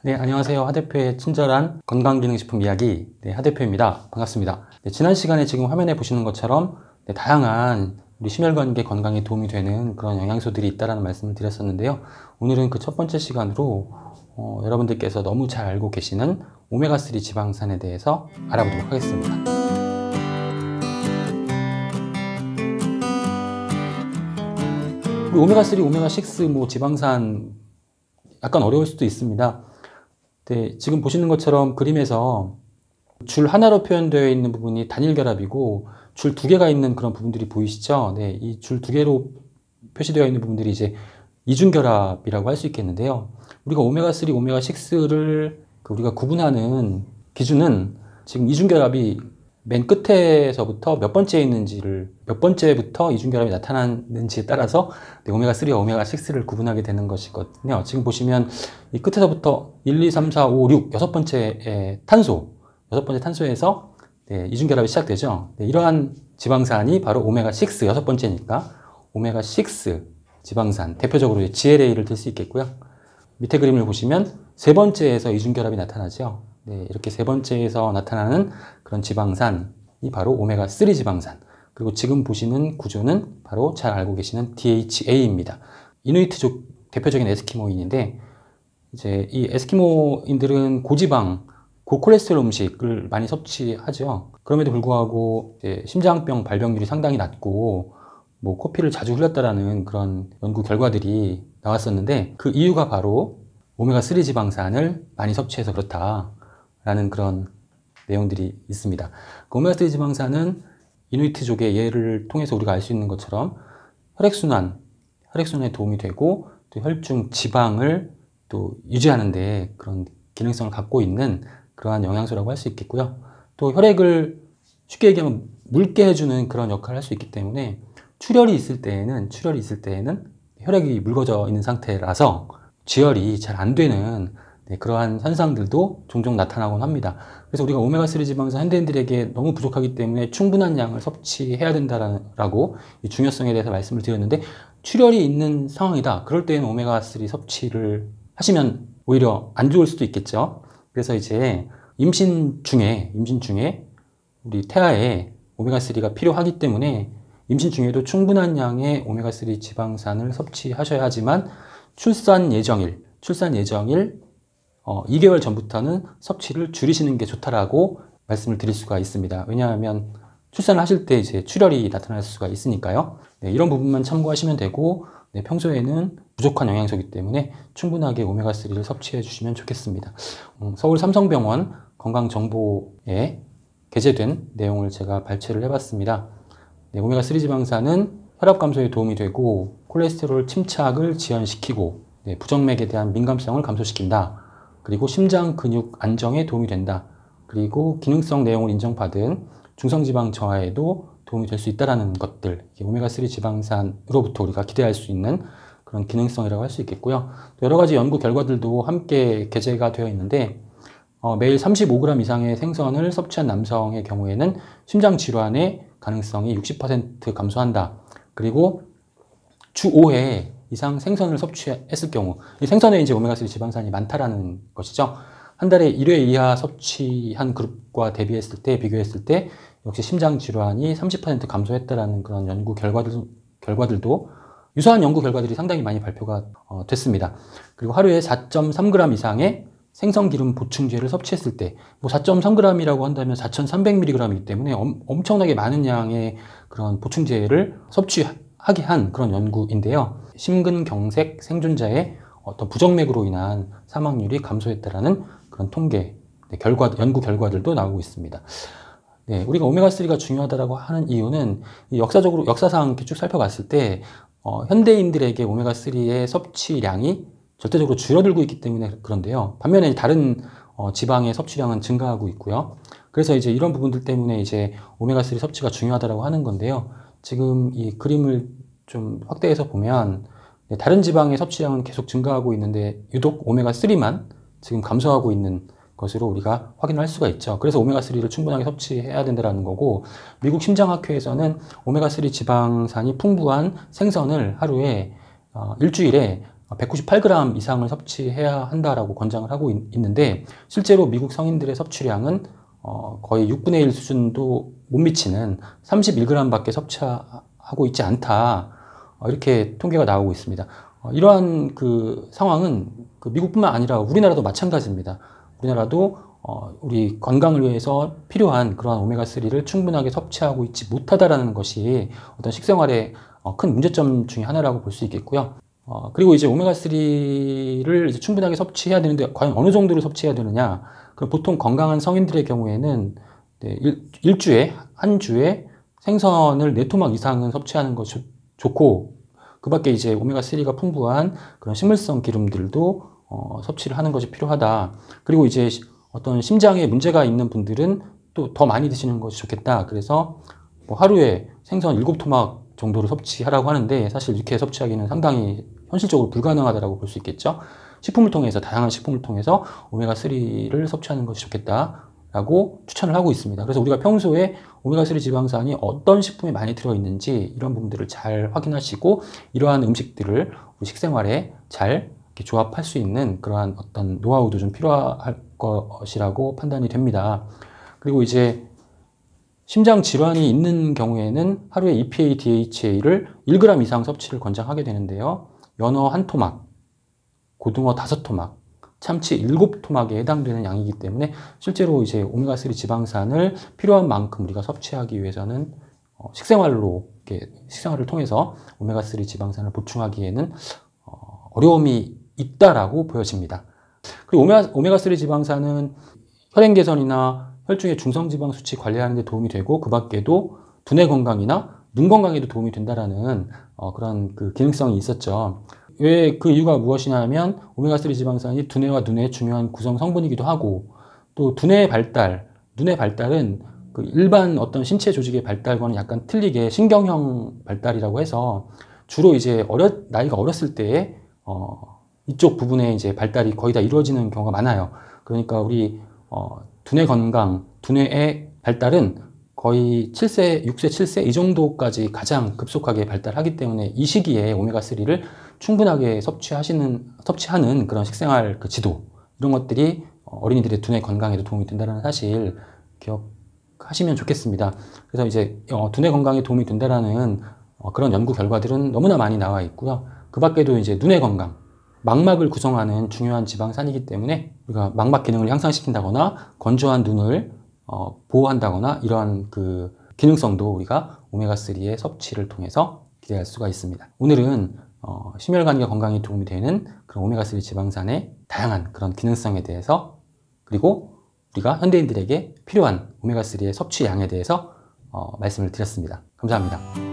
네, 안녕하세요. 하 대표의 친절한 건강기능식품 이야기, 하 대표입니다. 반갑습니다. 지난 시간에 지금 화면에 보시는 것처럼 다양한 우리 심혈관계 건강에 도움이 되는 그런 영양소들이 있다는 말씀을 드렸었는데요. 오늘은 그 첫 번째 시간으로 여러분들께서 너무 잘 알고 계시는 오메가3 지방산에 대해서 알아보도록 하겠습니다. 우리 오메가3, 오메가6 지방산 약간 어려울 수도 있습니다. 네, 지금 보시는 것처럼 그림에서 줄 하나로 표현되어 있는 부분이 단일결합이고 줄 두 개가 있는 그런 부분들이 보이시죠? 네, 이 줄 두 개로 표시되어 있는 부분들이 이제 이중결합이라고 할 수 있겠는데요. 우리가 오메가3, 오메가6를 우리가 구분하는 기준은 지금 이중결합이 맨 끝에서부터 몇 번째에 있는지를, 몇 번째부터 이중결합이 나타나는지에 따라서 오메가3와 오메가6를 구분하게 되는 것이거든요. 지금 보시면 이 끝에서부터 1, 2, 3, 4, 5, 6, 여섯 번째 탄소에서 이중결합이 시작되죠. 이러한 지방산이 바로 오메가6, 여섯 번째니까 오메가6 지방산, 대표적으로 GLA를 들 수 있겠고요. 밑에 그림을 보시면 세 번째에서 이중결합이 나타나죠. 이렇게 세 번째에서 나타나는 그런 지방산이 바로 오메가3 지방산. 그리고 지금 보시는 구조는 바로 잘 알고 계시는 DHA입니다. 이누이트족 대표적인 에스키모인인데, 이제 이 에스키모인들은 고지방, 고콜레스테롤 음식을 많이 섭취하죠. 그럼에도 불구하고 이제 심장병 발병률이 상당히 낮고, 코피를 자주 흘렸다라는 그런 연구 결과들이 나왔었는데, 그 이유가 바로 오메가3 지방산을 많이 섭취해서 그렇다라는 그런 내용들이 있습니다. 오메가3 지방산은 이누이트족의 예를 통해서 우리가 알 수 있는 것처럼 혈액순환에 도움이 되고, 또 혈중 지방을 또 유지하는 데 그런 기능성을 갖고 있는 그러한 영양소라고 할 수 있겠고요. 또 혈액을 쉽게 얘기하면 묽게 해주는 그런 역할을 할 수 있기 때문에 출혈이 있을 때에는 혈액이 묽어져 있는 상태라서 지혈이 잘 안 되는 그러한 현상들도 종종 나타나곤 합니다. 그래서 우리가 오메가3 지방산 현대인들에게 너무 부족하기 때문에 충분한 양을 섭취해야 된다라고 이 중요성에 대해서 말씀을 드렸는데, 출혈이 있는 상황이다. 그럴 때는 오메가3 섭취를 하시면 오히려 안 좋을 수도 있겠죠. 그래서 이제 임신 중에 우리 태아에 오메가3가 필요하기 때문에 임신 중에도 충분한 양의 오메가3 지방산을 섭취하셔야 하지만 출산 예정일 2개월 전부터는 섭취를 줄이시는 게 좋다라고 말씀을 드릴 수가 있습니다. 왜냐하면 출산을 하실 때 이제 출혈이 나타날 수가 있으니까요. 이런 부분만 참고하시면 되고, 평소에는 부족한 영양소이기 때문에 충분하게 오메가3를 섭취해 주시면 좋겠습니다. 서울 삼성병원 건강정보에 게재된 내용을 제가 발췌를 해봤습니다. 오메가3 지방산은 혈압 감소에 도움이 되고 콜레스테롤 침착을 지연시키고 부정맥에 대한 민감성을 감소시킨다. 그리고 심장 근육 안정에 도움이 된다. 그리고 기능성 내용을 인정받은 중성지방 저하에도 도움이 될 수 있다는 것들, 오메가3 지방산으로부터 우리가 기대할 수 있는 그런 기능성이라고 할 수 있겠고요. 또 여러 가지 연구 결과들도 함께 게재가 되어 있는데, 매일 35g 이상의 생선을 섭취한 남성의 경우에는 심장 질환의 가능성이 60% 감소한다. 그리고 주 5회 이상 생선을 섭취했을 경우, 이 생선에 이제 오메가3 지방산이 많다라는 것이죠. 한 달에 1회 이하 섭취한 그룹과 비교했을 때 역시 심장 질환이 30% 감소했다라는 그런 연구 결과들도 유사한 연구 결과들이 상당히 많이 발표가 됐습니다. 그리고 하루에 4.3g 이상의 생선기름 보충제를 섭취했을 때, 4.3g이라고 한다면 4,300mg이기 때문에 엄청나게 많은 양의 그런 보충제를 섭취하게 한 그런 연구인데요. 심근경색 생존자의 어떤 부정맥으로 인한 사망률이 감소했다라는 그런 연구 결과들도 나오고 있습니다. 우리가 오메가3가 중요하다고 하는 이유는 역사상 이렇게 쭉 살펴봤을 때, 현대인들에게 오메가3의 섭취량이 절대적으로 줄어들고 있기 때문에 그런데요. 반면에 다른 지방의 섭취량은 증가하고 있고요. 그래서 이제 이런 부분들 때문에 이제 오메가3 섭취가 중요하다고 하는 건데요. 지금 이 그림을 좀 확대해서 보면 다른 지방의 섭취량은 계속 증가하고 있는데 유독 오메가3만 지금 감소하고 있는 것으로 우리가 확인을 할 수가 있죠. 그래서 오메가3를 충분하게 섭취해야 된다는 거고, 미국 심장학회에서는 오메가3 지방산이 풍부한 생선을 하루에 일주일에 198g 이상을 섭취해야 한다라고 권장을 하고 있는데, 실제로 미국 성인들의 섭취량은 거의 6분의 1 수준도 못 미치는 31g 밖에 섭취하고 있지 않다, 이렇게 통계가 나오고 있습니다. 이러한 그 상황은 그 미국뿐만 아니라 우리나라도 마찬가지입니다. 우리나라도 우리 건강을 위해서 필요한 그러한 오메가3를 충분하게 섭취하고 있지 못하다라는 것이 어떤 식생활의 큰 문제점 중에 하나라고 볼 수 있겠고요. 그리고 이제 오메가3를 이제 충분하게 섭취해야 되는데, 과연 어느 정도를 섭취해야 되느냐? 그럼 보통 건강한 성인들의 경우에는 한 주에 생선을 4토막 이상은 섭취하는 것이 좋고, 그 밖에 이제 오메가3가 풍부한 그런 식물성 기름들도 섭취를 하는 것이 필요하다. 그리고 이제 어떤 심장에 문제가 있는 분들은 또 더 많이 드시는 것이 좋겠다. 그래서 뭐 하루에 생선 7토막 정도를 섭취하라고 하는데, 사실 이렇게 섭취하기는 상당히 현실적으로 불가능하다고 볼 수 있겠죠. 식품을 통해서, 다양한 식품을 통해서 오메가3를 섭취하는 것이 좋겠다라고 추천을 하고 있습니다. 그래서 우리가 평소에 오메가3 지방산이 어떤 식품에 많이 들어있는지 이런 부분들을 잘 확인하시고, 이러한 음식들을 우리 식생활에 잘 이렇게 조합할 수 있는 그러한 어떤 노하우도 좀 필요할 것이라고 판단이 됩니다. 그리고 이제 심장 질환이 있는 경우에는 하루에 EPA, DHA를 1g 이상 섭취를 권장하게 되는데요. 연어 1토막, 고등어 5토막, 참치 7토막에 해당되는 양이기 때문에 실제로 이제 오메가3 지방산을 필요한 만큼 우리가 섭취하기 위해서는 식생활을 통해서 오메가3 지방산을 보충하기에는 어려움이 있다라고 보여집니다. 그리고 오메가3 지방산은 혈행 개선이나 혈중의 중성지방 수치 관리하는 데 도움이 되고, 그 밖에도 두뇌 건강이나 눈 건강에도 도움이 된다라는 그런 그 기능성이 있었죠. 왜 그 이유가 무엇이냐면, 오메가3 지방산이 두뇌와 눈의 중요한 구성 성분이기도 하고, 또 두뇌의 발달, 눈의 발달은 그 일반 어떤 신체 조직의 발달과는 약간 틀리게 신경형 발달이라고 해서 주로 이제 나이가 어렸을 때에 이쪽 부분에 이제 발달이 거의 다 이루어지는 경우가 많아요. 그러니까 우리 두뇌 건강, 두뇌의 발달은 거의 7세, 6세, 7세 이 정도까지 가장 급속하게 발달하기 때문에 이 시기에 오메가3를 충분하게 섭취하는 그런 식생활 그 지도, 이런 것들이 어린이들의 두뇌 건강에도 도움이 된다는 사실 기억하시면 좋겠습니다. 그래서 이제 두뇌 건강에 도움이 된다는 그런 연구 결과들은 너무나 많이 나와 있고요. 그 밖에도 이제 눈의 건강, 망막을 구성하는 중요한 지방산이기 때문에 우리가 망막 기능을 향상시킨다거나 건조한 눈을 보호한다거나 이러한 그 기능성도 우리가 오메가3의 섭취를 통해서 기대할 수가 있습니다. 오늘은 심혈관계 건강에 도움이 되는 그런 오메가3 지방산의 다양한 그런 기능성에 대해서, 그리고 우리가 현대인들에게 필요한 오메가3의 섭취량에 대해서 말씀을 드렸습니다. 감사합니다.